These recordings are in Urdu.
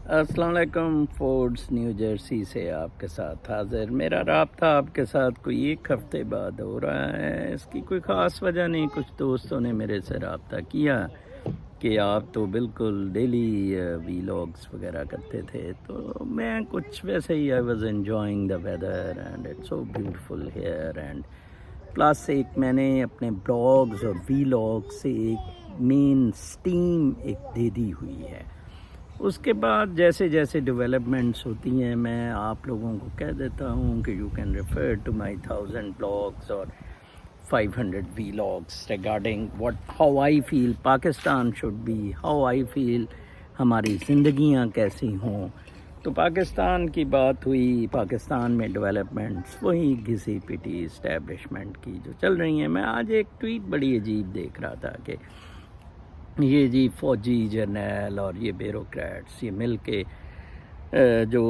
السلام علیکم. فورڈس نیو جرسی سے آپ کے ساتھ حاضر. میرا رابطہ آپ کے ساتھ کوئی ایک ہفتے بعد ہو رہا ہے. اس کی کوئی خاص وجہ نہیں. کچھ دوستوں نے میرے سے رابطہ کیا کہ آپ تو بالکل ڈیلی ویلاگس وغیرہ کرتے تھے، تو میں کچھ ویسے ہی I was enjoying the weather and it's so beautiful here, and plus ایک میں نے اپنے بلاگز اور ویلاگ سے ایک مین اسٹیم ایک دے دی ہوئی ہے. اس کے بعد جیسے جیسے ڈیولپمنٹس ہوتی ہیں میں آپ لوگوں کو کہہ دیتا ہوں کہ you can refer to my 1000 blogs اور 500 vlogs regarding how I feel Pakistan should be, how I feel ہماری زندگیاں کیسی ہوں. تو پاکستان کی بات ہوئی، پاکستان میں ڈیولپمنٹس وہی گھسی پٹی اسٹیبلشمنٹ کی جو چل رہی ہیں. میں آج ایک ٹویٹ بڑی عجیب دیکھ رہا تھا کہ یہ جی فوجی جرنیل اور یہ بیوروکریٹس یہ مل کے جو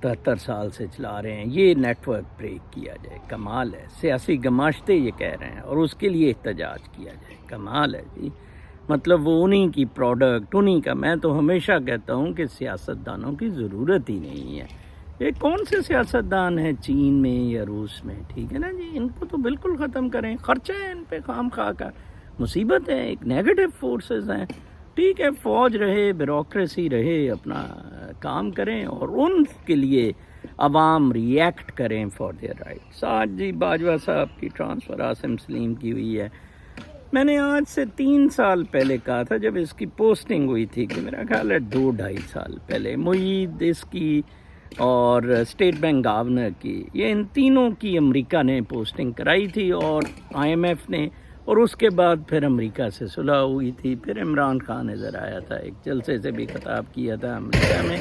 73 سال سے چلا رہے ہیں یہ نیٹ ورک بریک کیا جائے. کمال ہے. سیاسی گماشتے یہ کہہ رہے ہیں اور اس کے لیے احتجاج کیا جائے. کمال ہے جی. مطلب وہ انہی کی پروڈکٹ انہی کا. میں تو ہمیشہ کہتا ہوں کہ سیاستدانوں کی ضرورت ہی نہیں ہے. یہ کون سے سیاستدان ہیں چین میں یا روس میں؟ ٹھیک ہے نا جی، ان کو تو بالکل ختم کریں. خرچہ ہے ان پہ خام خواہ کا. مصیبت ہے، ایک نیگیٹو فورسز ہیں. ٹھیک ہے، فوج رہے، بیوروکریسی رہے، اپنا کام کریں اور ان کے لیے عوام ری ایکٹ کریں فار دیئر رائٹس. آج جی باجوہ صاحب کی ٹرانسفر عاصم سلیم کی ہوئی ہے. میں نے آج سے 3 سال پہلے کہا تھا جب اس کی پوسٹنگ ہوئی تھی، کہ میرا خیال ہے 2-2.5 سال پہلے، معید اس کی اور اسٹیٹ بینک گورنر کی، یہ ان تینوں کی امریکہ نے پوسٹنگ کرائی تھی اور آئی ایم ایف نے، اور اس کے بعد پھر امریکہ سے صلح ہوئی تھی. پھر عمران خان نظر آیا تھا، ایک جلسے سے بھی خطاب کیا تھا امریکہ میں.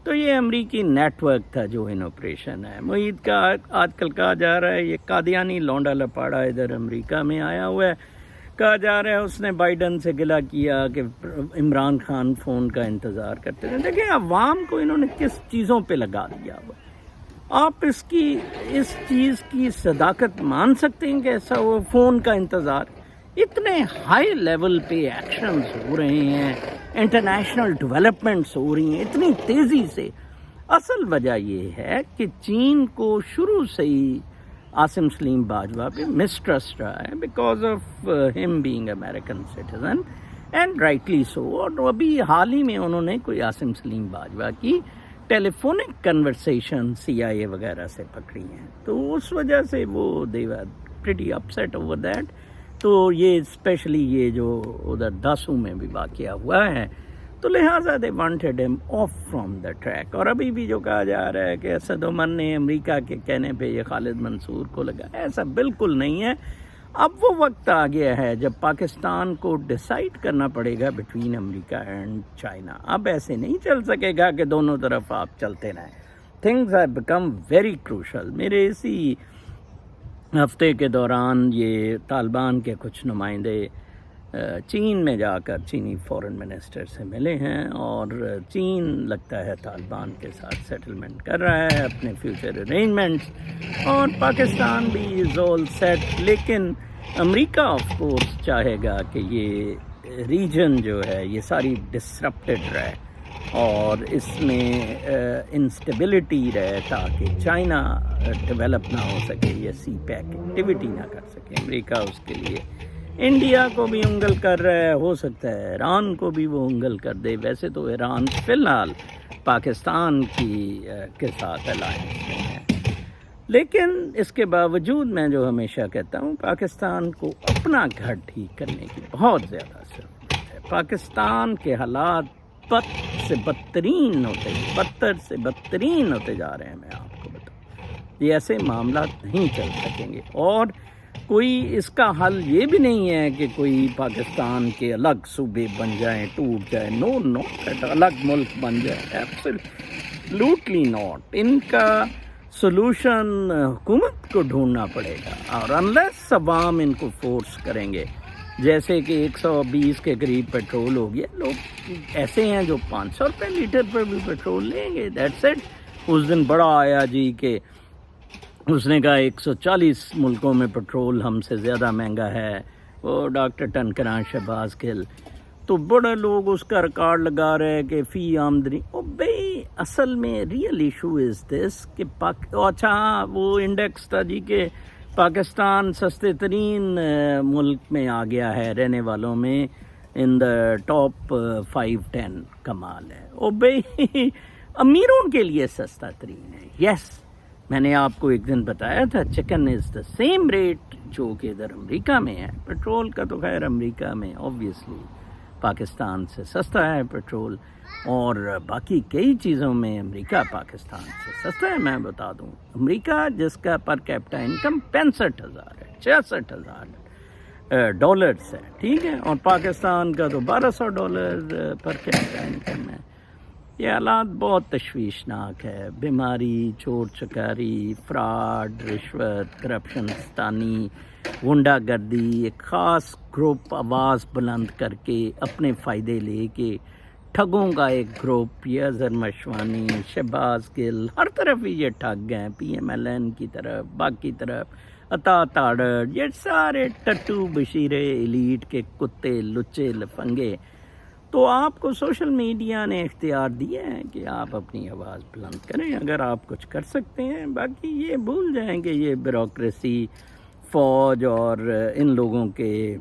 تو یہ امریکی نیٹ ورک تھا جو ان آپریشن ہے. معید کا آج کل کہا جا رہا ہے یہ قادیانی لونڈا لپاڑا ادھر امریکہ میں آیا ہوا ہے. کہا جا رہا ہے اس نے بائیڈن سے گلہ کیا کہ عمران خان فون کا انتظار کرتے تھے. دیکھیں عوام کو انہوں نے کس چیزوں پہ لگا دیا ہوا. آپ اس چیز کی صداقت مان سکتے ہیں کہ ایسا وہ فون کا انتظار؟ اتنے ہائی لیول پہ ایکشنز ہو رہے ہیں، انٹرنیشنل ڈیولپمنٹس ہو رہی ہیں اتنی تیزی سے. اصل وجہ یہ ہے کہ چین کو شروع سے ہی عاصم سلیم باجوہ پہ مسٹرسٹ رہا ہے بیکاز آف ہم being American citizen and rightly so. اور ابھی حال ہی میں انہوں نے کوئی عاصم سلیم باجوہ کی ٹیلی فونک کنورسیشن CIA وغیرہ سے پکڑی ہیں، تو اس وجہ سے وہ دے ور پریٹی اپسیٹ اوور دیٹ. تو یہ اسپیشلی یہ جو ادھر داسوں میں بھی واقعہ ہوا ہے، تو لہٰذا دے وانٹیڈ ہم آف فرام دا ٹریک. اور ابھی بھی جو کہا جا رہا ہے کہ اسد عمر نے امریکہ کے کہنے پہ یہ خالد منصور کو لگا، ایسا بالکل نہیں ہے. اب وہ وقت آ گیا ہے جب پاکستان کو ڈیسائیڈ کرنا پڑے گا بٹوین امریکہ اینڈ چائنا. اب ایسے نہیں چل سکے گا کہ دونوں طرف آپ چلتے رہیں. Things have become very crucial. میرے اسی ہفتے کے دوران یہ طالبان کے کچھ نمائندے چین میں جا کر چینی فورن منسٹر سے ملے ہیں، اور چین لگتا ہے طالبان کے ساتھ سیٹلمنٹ کر رہا ہے اپنے فیوچر ارینجمنٹس، اور پاکستان بھی از آل سیٹ. لیکن امریکہ آف کورس چاہے گا کہ یہ ریجن جو ہے یہ ساری ڈسرپٹڈ رہے اور اس میں انسٹیبلٹی رہے تاکہ چائنا ڈیولپ نہ ہو سکے یا سی پیک ایکٹیویٹی نہ کر سکے. امریکہ اس کے لیے انڈیا کو بھی انگل کر رہا ہے، ہو سکتا ہے ایران کو بھی وہ انگل کر دے. ویسے تو ایران فی الحال پاکستان کے ساتھ الائنس میں ہے، لیکن اس کے باوجود میں جو ہمیشہ کہتا ہوں پاکستان کو اپنا گھر ٹھیک کرنے کی بہت زیادہ ضرورت ہے. پاکستان کے حالات بدتر سے بدترین ہوتے جا رہے ہیں. میں آپ کو بتاؤں یہ ایسے معاملات نہیں چل سکیں گے، اور کوئی اس کا حل یہ بھی نہیں ہے کہ کوئی پاکستان کے الگ صوبے بن جائیں، ٹوٹ جائے. نو الگ ملک بن جائے، ایبسولوٹلی ناٹ. ان کا سولوشن حکومت کو ڈھونڈنا پڑے گا، اور انلیس عوام ان کو فورس کریں گے. جیسے کہ 120 کے قریب پیٹرول ہو گیا، لوگ ایسے ہیں جو 500 روپے لیٹر پر بھی پیٹرول لیں گے. That's it. اس دن بڑا آیا جی کہ اس نے کہا 140 ملکوں میں پیٹرول ہم سے زیادہ مہنگا ہے، وہ ڈاکٹر ٹنکران شہباز گل. تو بڑے لوگ اس کا ریکارڈ لگا رہے ہیں کہ فی آمدنی. او بھائی اصل میں ریئل ایشو از دس کہ اچھا وہ انڈیکس تھا جی کہ پاکستان سستے ترین ملک میں آ گیا ہے رہنے والوں میں ان دا ٹاپ 5-10. کمال ہے. او بھائی امیروں کے لیے سستا ترین ہے. یس میں نے آپ کو ایک دن بتایا تھا chicken is the same rate جو کہ ادھر امریکہ میں ہے. پیٹرول کا تو خیر امریکہ میں آبویسلی پاکستان سے سستا ہے پیٹرول، اور باقی کئی چیزوں میں امریکہ پاکستان سے سستا ہے. میں بتا دوں امریکہ جس کا پر کیپٹا انکم 65,000 ہے، 66,000 ڈالرز ہے، ٹھیک ہے، اور پاکستان کا تو $1,200 پر کیپٹا انکم ہے. یہ حالات بہت تشویشناک ہے. بیماری، چور چکاری، فراڈ، رشوت، کرپشن ستانی، غنڈہ گردی، ایک خاص گروپ آواز بلند کر کے اپنے فائدے لے کے ٹھگوں کا ایک گروپ، یہ اظہر مشوانی، شہباز گل، ہر طرف ہی یہ ٹھگ ہیں، PMLN کی طرف، باقی طرف عطا تاڑر، یہ سارے ٹٹو بشیرے ایلیٹ کے کتے لچے لفنگے. تو آپ کو سوشل میڈیا نے اختیار دیا ہے کہ آپ اپنی آواز بلند کریں اگر آپ کچھ کر سکتے ہیں. باقی یہ بھول جائیں کہ یہ بیوروکریسی، فوج اور ان لوگوں کے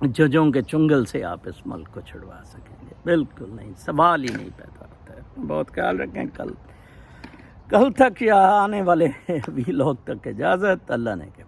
ججوں کے چنگل سے آپ اس ملک کو چھڑوا سکیں گے. بالکل نہیں، سوال ہی نہیں پیدا ہوتا ہے. بہت خیال رکھیں. کل تک یا آنے والے ویلاگ تک اجازت. اللہ نے کہ